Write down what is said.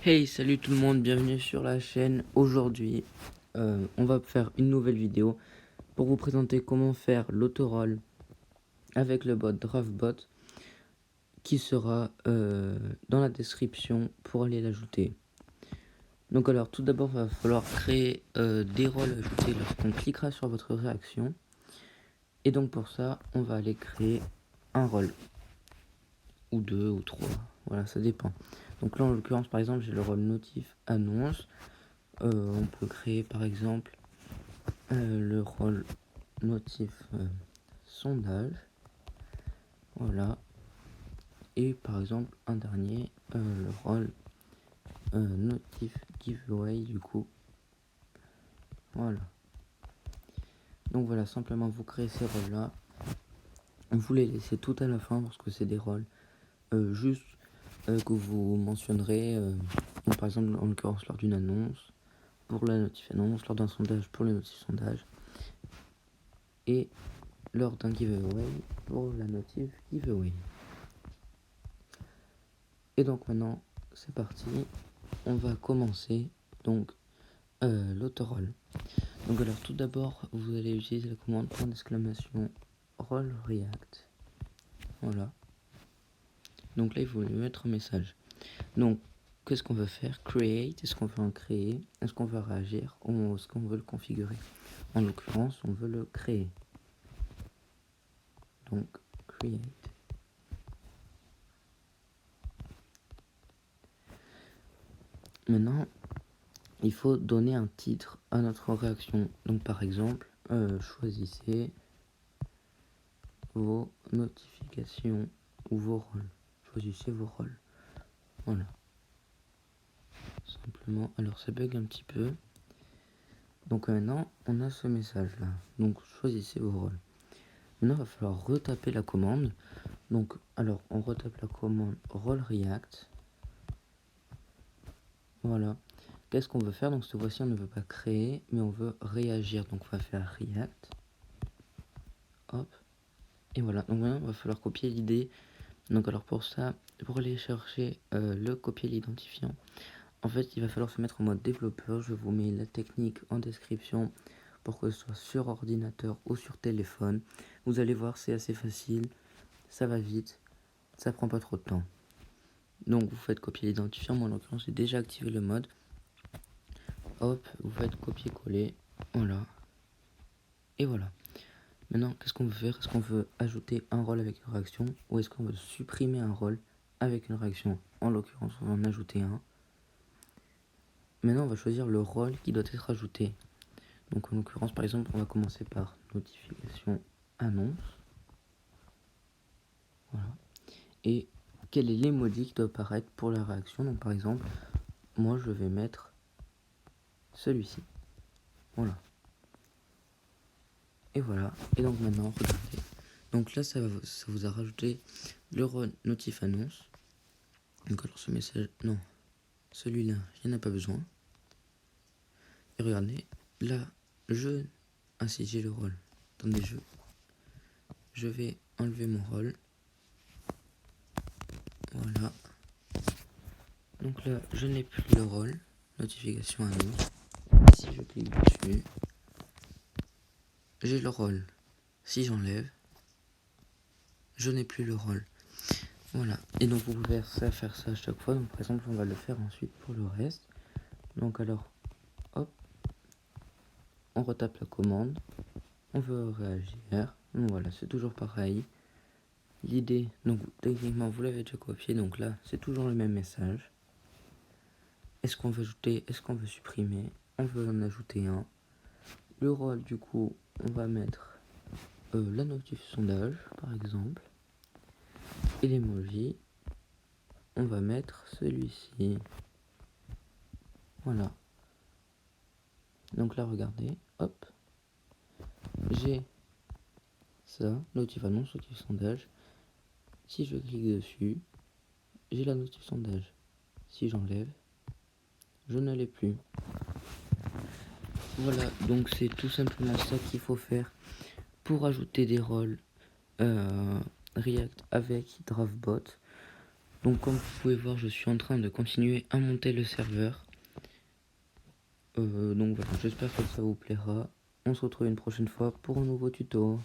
Hey, salut tout le monde, bienvenue sur la chaîne. Aujourd'hui, on va faire une nouvelle vidéo pour vous présenter comment faire l'autoroll avec le bot DraftBot qui sera dans la description pour aller l'ajouter. Donc alors, tout d'abord, il va falloir créer des rôles ajoutés lorsqu'on cliquera sur votre réaction. Et donc pour ça, on va aller créer un rôle, ou deux, ou trois, voilà, ça dépend. Donc là, en l'occurrence, par exemple, j'ai le rôle notif annonce. On peut créer par exemple le rôle notif sondage, voilà, et par exemple un dernier, le rôle notif giveaway du coup, voilà. Donc voilà, simplement vous créez ces rôles là, vous les laissez tout à la fin parce que c'est des rôles juste que vous mentionnerez, donc par exemple en l'occurrence lors d'une annonce, pour la notif annonce, lors d'un sondage pour le notif sondage, et lors d'un giveaway pour la notif giveaway. Et donc maintenant c'est parti, on va commencer donc l'autoroll. Donc alors tout d'abord vous allez utiliser la commande .! roll react, voilà. Donc là il faut lui mettre un message. Donc qu'est-ce qu'on veut faire? Create, est-ce qu'on veut en créer? Est-ce qu'on veut réagir? Ou est-ce qu'on veut le configurer? En l'occurrence on veut le créer. Donc create. Maintenant il faut donner un titre à notre réaction. Donc par exemple choisissez vos notifications ou vos rôles. Choisissez vos rôles. Voilà. Simplement. Alors ça bug un petit peu. Donc maintenant on a ce message là. Donc choisissez vos rôles. Maintenant il va falloir retaper la commande. Donc alors on retape la commande roll react. Voilà. Qu'est-ce qu'on veut faire? Donc cette fois-ci on ne veut pas créer mais on veut réagir. Donc on va faire react. Hop. Et voilà. Donc maintenant il va falloir copier l'idée. Donc alors pour ça, pour aller chercher le copier l'identifiant, en fait il va falloir se mettre en mode développeur. Je vous mets la technique en description pour que ce soit sur ordinateur ou sur téléphone. Vous allez voir, c'est assez facile, ça va vite, ça prend pas trop de temps. Donc vous faites copier l'identifiant, moi en l'occurrence j'ai déjà activé le mode. Hop, vous faites copier-coller, voilà. Et voilà. Maintenant, qu'est-ce qu'on veut faire? Est-ce qu'on veut ajouter un rôle avec une réaction ou est-ce qu'on veut supprimer un rôle avec une réaction? En l'occurrence, on va en ajouter un. Maintenant, on va choisir le rôle qui doit être ajouté. Donc, en l'occurrence, par exemple, on va commencer par notification annonce. Voilà. Et quel est l'emoji qui doit apparaître pour la réaction? Donc, par exemple, moi, je vais mettre celui-ci. Voilà. Et voilà. Et donc, maintenant, regardez. Donc là, ça vous a rajouté le rôle notif annonce. Donc, alors, ce message, non. Celui-là, il n'y en a pas besoin. Et regardez, là, si j'ai le rôle. Attendez, je vais enlever mon rôle. Voilà. Donc là, je n'ai plus le rôle. Notification annonce. Si je clique dessus, j'ai le rôle. Si j'enlève, je n'ai plus le rôle. Voilà. Et donc vous pouvez faire ça à chaque fois. Donc par exemple, on va le faire ensuite pour le reste. Donc alors, hop, on retape la commande. On veut réagir. Donc voilà, c'est toujours pareil. L'idée, donc techniquement vous l'avez déjà copié, donc là c'est toujours le même message. Est-ce qu'on veut ajouter, est-ce qu'on veut supprimer? On veut en ajouter un. Le rôle du coup, on va mettre la notif sondage par exemple. Et l'emoji, on va mettre celui-ci. Voilà. Donc là regardez, hop, j'ai ça, notif annonce, notif sondage. Si je clique dessus, j'ai la notif sondage. Si j'enlève, je ne l'ai plus. Voilà, donc c'est tout simplement ça qu'il faut faire pour ajouter des rôles React avec DraftBot. Donc comme vous pouvez voir, je suis en train de continuer à monter le serveur. Donc voilà, j'espère que ça vous plaira. On se retrouve une prochaine fois pour un nouveau tuto.